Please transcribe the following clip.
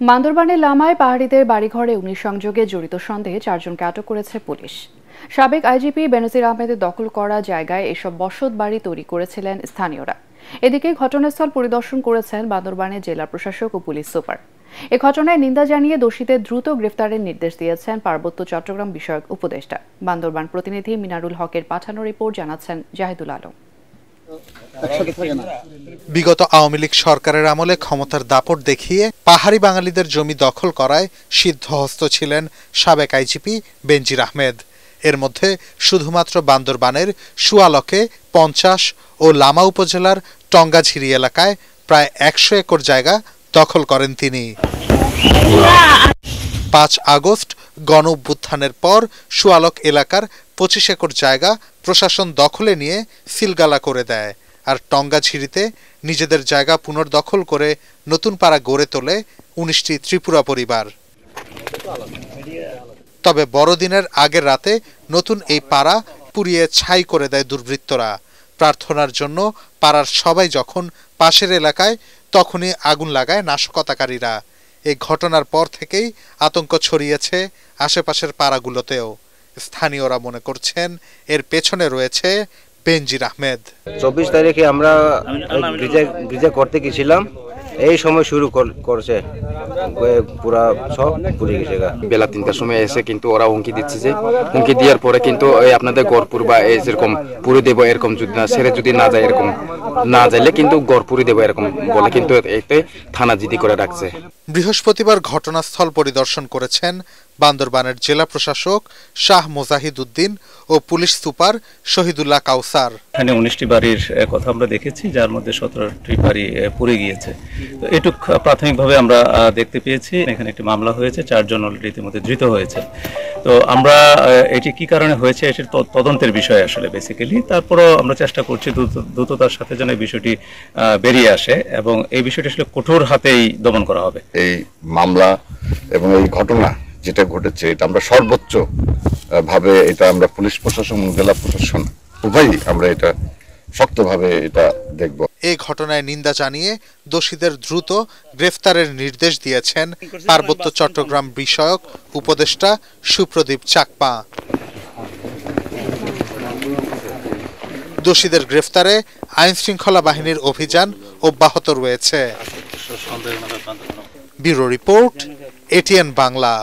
বান্দরবানের লামায় পাহাড়িদের বাড়িঘরে অগ্নিসংযোগে জড়িত সন্দেহে 4 জনকে আটক করেছে পুলিশ। সাবেক আইজিপি বেনজির আহমেদের দখল করা জায়গায় এসব বসত বাড়ি তৈরি করেছিলেন স্থানীয়রা। এদিকে ঘটনাস্থল পরিদর্শন করেছেন বান্দরবানের জেলা প্রশাসক ও পুলিশ সুপার। এ ঘটনায় নিন্দা জানিয়ে দোষীদের দ্রুত গ্রেফতারের নির্দেশ দিয়েছেন পার্বত্য চট্টগ্রাম বিষয়ক উপদেষ্টা। বান্দরবান প্রতিনিধি মিনারুল হকের পাঠানো রিপোর্ট জানাচ্ছেন জাহিদুল আলম। বিগত আওয়ামী লীগ সরকারের আমলে ক্ষমতার দাপট দেখিয়ে পাহাড়ি বাঙালিদের জমি দখল করায় সিদ্ধহস্ত ছিলেন সাবেক আইজিপি বেনজির আহমেদ। এর মধ্যে শুধুমাত্র বান্দরবানের সুয়ালকে 50 ও লামা উপজেলার টঙ্গাঝিরি এলাকায় প্রায় 100 একর জায়গা দখল করেন তিনি। 5 আগস্ট গণ অভ্যুত্থানের পর সুয়ালক এলাকার 25 একর জায়গা প্রশাসন দখলে নিয়ে সিলগালা করে দেয়, আর টঙ্গাঝিরিতে নিজেদের জায়গা পুনর্দখল করে নতুন পাড়া গড়ে তোলে 19টি ত্রিপুরা পরিবার। তবে বড়দিনের আগের রাতে নতুন এই পাড়া পুড়িয়ে ছাই করে দেয় দুর্বৃত্তরা। প্রার্থনার জন্য পাড়ার সবাই যখন পাশের এলাকায়, তখনই আগুন লাগায় নাশকতাকারীরা। এই ঘটনার পর থেকেই আতঙ্ক ছড়িয়েছে আশেপাশের পাড়াগুলোতেও। স্থানীয়রা মনে করছেন এর পেছনে রয়েছে বেনজির আহমেদ। 24 তারিখে আমরা ব্রিজে করতে গেছিলাম, এই সময় শুরু করছে, পুরা সব পুড়ে গেছে। বেলা 3টার সময় এসে কিন্তু ওরা হুমকি দিচ্ছে, যে হুমকি দেওয়ার পরে কিন্তু আপনাদের গড়পুর বা এই যেরকম পুড়ে দেবো, এরকম যদি না সেরে যদি না যায়, এরকম না যাইলে কিন্তু গড় পুড়ে দেবো এরকম বলে কিন্তু এতে থানা জিডি করে রাখছে। বৃহস্পতিবার ঘটনাস্থল পরিদর্শন করেছেন বান্দরবানের জেলা প্রশাসক শাহ মোজাহিদ উদ্দিন ও পুলিশ সুপার শহীদুল্লাহ কাউসার। এখানে 19টি বাড়ির কথা আমরা দেখেছি, যার মধ্যে 17টি বাড়ি পুড়ে গিয়েছে। তো এটুক প্রাথমিকভাবে আমরা দেখতে পেয়েছি। এখানে একটি মামলা হয়েছে, 4 জন অলরেডি ইতিমধ্যে ধৃত হয়েছে। তো আমরা এটি কি কারণে হয়েছে এটির তদন্তের বিষয় আসলে বেসিক্যালি। তারপরও আমরা চেষ্টা করছি দ্রুততার সাথে যেন এই বিষয়টি বেরিয়ে আসে এবং এই বিষয়টি আসলে কঠোর হাতেই দমন করা হবে। এই মামলা এবং এই ঘটনা যেটা ঘটেছে, এটা আমরা সর্বোচ্চ ভাবে এটা আমরা পুলিশ প্রশাসন, জেলা প্রশাসন উভয়ই আমরা এটা শক্তভাবে এটা দেখব। এই ঘটনায় নিন্দা জানিয়ে দোষীদের দ্রুত গ্রেফতারের নির্দেশ দিয়েছেন পার্বত্য চট্টগ্রাম বিষয়ক উপদেষ্টা সুপ্রদীপ চাকমা। দোষীদের গ্রেফতারে আইন শৃঙ্খলা বাহিনীর অভিযান অব্যাহত রয়েছে। Bureau report, ATN Bangla.